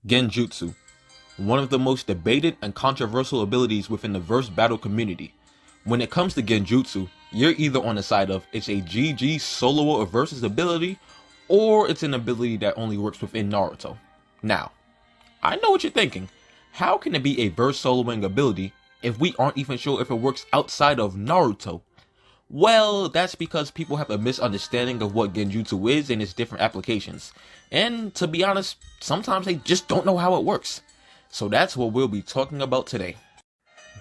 Genjutsu, one of the most debated and controversial abilities within the verse battle community. When it comes to Genjutsu, you're either on the side of it's a GG solo or versus ability, or it's an ability that only works within Naruto. Now, I know what you're thinking. How can it be a verse soloing ability if we aren't even sure if it works outside of Naruto? Well, that's because people have a misunderstanding of what Genjutsu is and its different applications. And to be honest, sometimes they just don't know how it works. So that's what we'll be talking about today.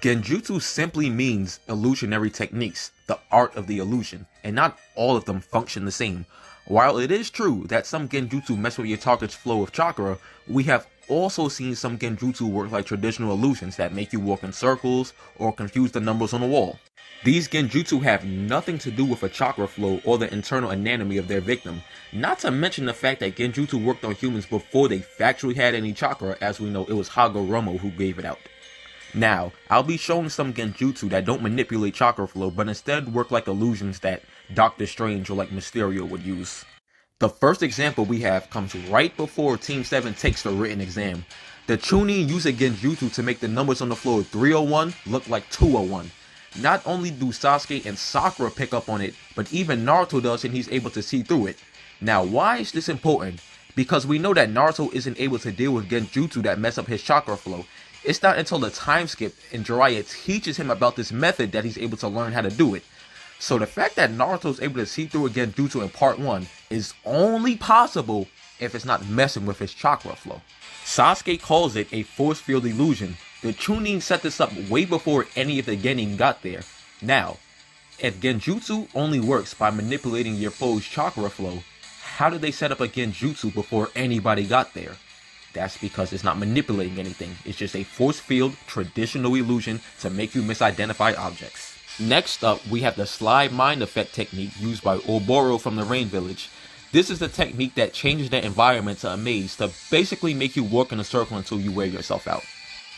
Genjutsu simply means illusionary techniques, the art of the illusion, and not all of them function the same. While it is true that some Genjutsu mess with your target's flow of chakra, we have also seen some Genjutsu work like traditional illusions that make you walk in circles or confuse the numbers on the wall. These Genjutsu have nothing to do with a chakra flow or the internal anatomy of their victim, not to mention the fact that Genjutsu worked on humans before they factually had any chakra, as we know it was Hagoromo who gave it out. Now, I'll be showing some Genjutsu that don't manipulate chakra flow but instead work like illusions that Doctor Strange or like Mysterio would use. The first example we have comes right before Team 7 takes the written exam. The Chunin use a Genjutsu to make the numbers on the floor 301 look like 201. Not only do Sasuke and Sakura pick up on it, but even Naruto does and he's able to see through it. Now why is this important? Because we know that Naruto isn't able to deal with Genjutsu that mess up his chakra flow. It's not until the time skip and Jiraiya teaches him about this method that he's able to learn how to do it. So the fact that Naruto is able to see through a Genjutsu in part 1 is only possible if it's not messing with his chakra flow. Sasuke calls it a force field illusion. The Chunin set this up way before any of the Genin got there. Now, if Genjutsu only works by manipulating your foe's chakra flow, how did they set up a Genjutsu before anybody got there? That's because it's not manipulating anything. It's just a force field traditional illusion to make you misidentify objects. Next up, we have the slide mind effect technique used by Oboro from the Rain Village. This is the technique that changes the environment to a maze to basically make you walk in a circle until you wear yourself out.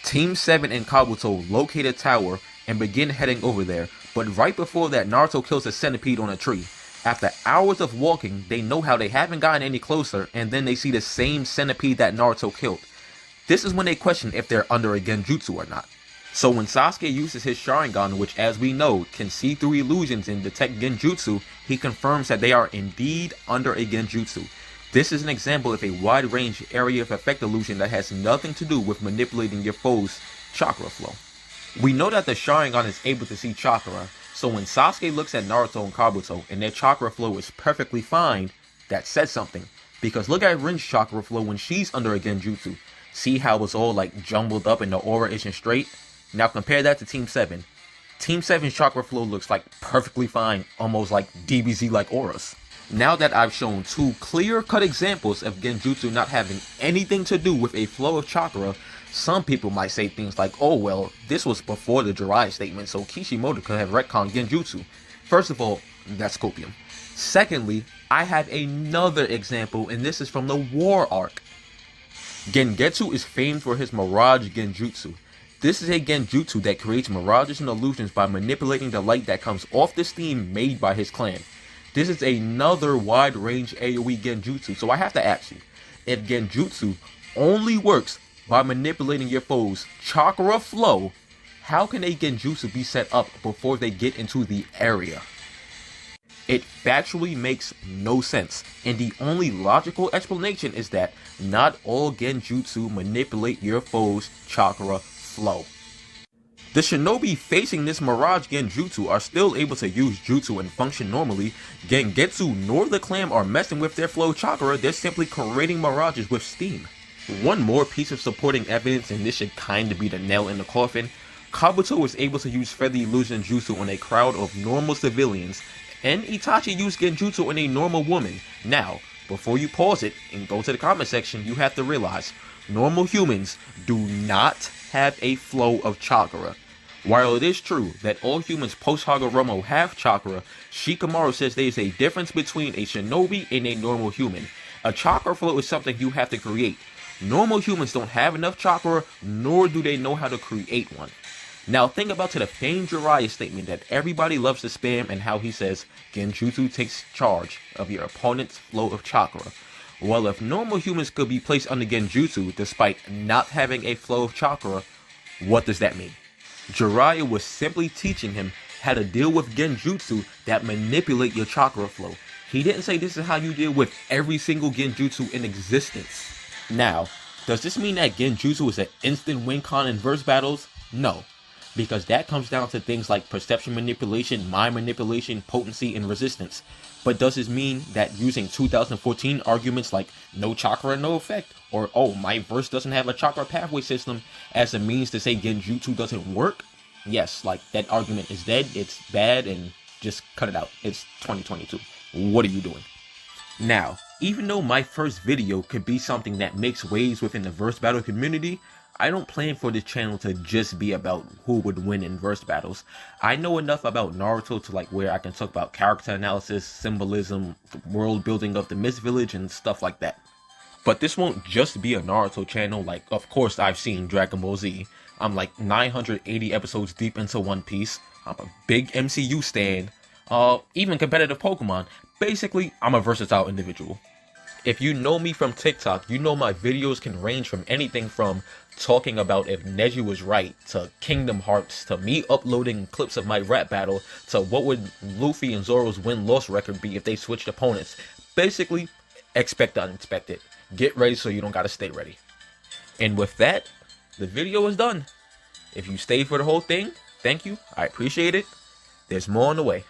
Team 7 and Kabuto locate a tower and begin heading over there, but right before that Naruto kills a centipede on a tree. After hours of walking, they know how they haven't gotten any closer, and then they see the same centipede that Naruto killed. This is when they question if they're under a Genjutsu or not. So when Sasuke uses his Sharingan, which as we know can see through illusions and detect Genjutsu, he confirms that they are indeed under a Genjutsu. This is an example of a wide range area of effect illusion that has nothing to do with manipulating your foe's chakra flow. We know that the Sharingan is able to see chakra, so when Sasuke looks at Naruto and Kabuto and their chakra flow is perfectly fine, that says something. Because look at Rin's chakra flow when she's under a Genjutsu. See how it's all like jumbled up and the aura isn't straight? Now compare that to Team 7. Team 7's chakra flow looks like perfectly fine, almost like DBZ-like auras. Now that I've shown two clear-cut examples of Genjutsu not having anything to do with a flow of chakra, some people might say things like, oh well, this was before the Jiraiya statement, so Kishimoto could have retconned Genjutsu. First of all, that's copium. Secondly, I have another example, and this is from the War arc. Gengetsu is famed for his Mirage Genjutsu. This is a Genjutsu that creates mirages and illusions by manipulating the light that comes off the steam made by his clan. This is another wide range AoE Genjutsu, so I have to ask you, if Genjutsu only works by manipulating your foe's chakra flow, how can a Genjutsu be set up before they get into the area? It factually makes no sense, and the only logical explanation is that not all Genjutsu manipulate your foe's chakra flow. The shinobi facing this Mirage Genjutsu are still able to use jutsu and function normally. Gengetsu nor the clan are messing with their flow chakra, they're simply creating mirages with steam. One more piece of supporting evidence, and this should kinda be the nail in the coffin. Kabuto was able to use Feather Illusion Jutsu on a crowd of normal civilians, and Itachi used Genjutsu on a normal woman. Now, before you pause it and go to the comment section, you have to realize, normal humans do not have a flow of chakra. While it is true that all humans post Hagoromo have chakra, Shikamaru says there is a difference between a shinobi and a normal human. A chakra flow is something you have to create. Normal humans don't have enough chakra, nor do they know how to create one. Now think about the famed Jiraiya statement that everybody loves to spam and how he says, Genjutsu takes charge of your opponent's flow of chakra. Well, if normal humans could be placed under Genjutsu despite not having a flow of chakra, what does that mean? Jiraiya was simply teaching him how to deal with Genjutsu that manipulate your chakra flow. He didn't say this is how you deal with every single Genjutsu in existence. Now, does this mean that Genjutsu is an instant win con in verse battles? No, because that comes down to things like perception manipulation, mind manipulation, potency, and resistance. But does this mean that using 2014 arguments like no chakra, no effect, or oh, my verse doesn't have a chakra pathway system as a means to say Genjutsu doesn't work? Yes, like that argument is dead, it's bad, and just cut it out. It's 2022. What are you doing? Now, even though my first video could be something that makes waves within the verse battle community, I don't plan for this channel to just be about who would win in verse battles. I know enough about Naruto to like where I can talk about character analysis, symbolism, the world building of the Mist Village, and stuff like that. But this won't just be a Naruto channel. Like, of course I've seen Dragon Ball Z. I'm like 980 episodes deep into One Piece. I'm a big MCU stan. Even competitive Pokemon. Basically, I'm a versatile individual. If you know me from TikTok, you know my videos can range from anything from talking about if Neji was right, to Kingdom Hearts, to me uploading clips of my rap battle, to what would Luffy and Zoro's win-loss record be if they switched opponents. Basically, expect the unexpected. Get ready so you don't gotta stay ready. And with that, the video is done. If you stayed for the whole thing, thank you. I appreciate it. There's more on the way.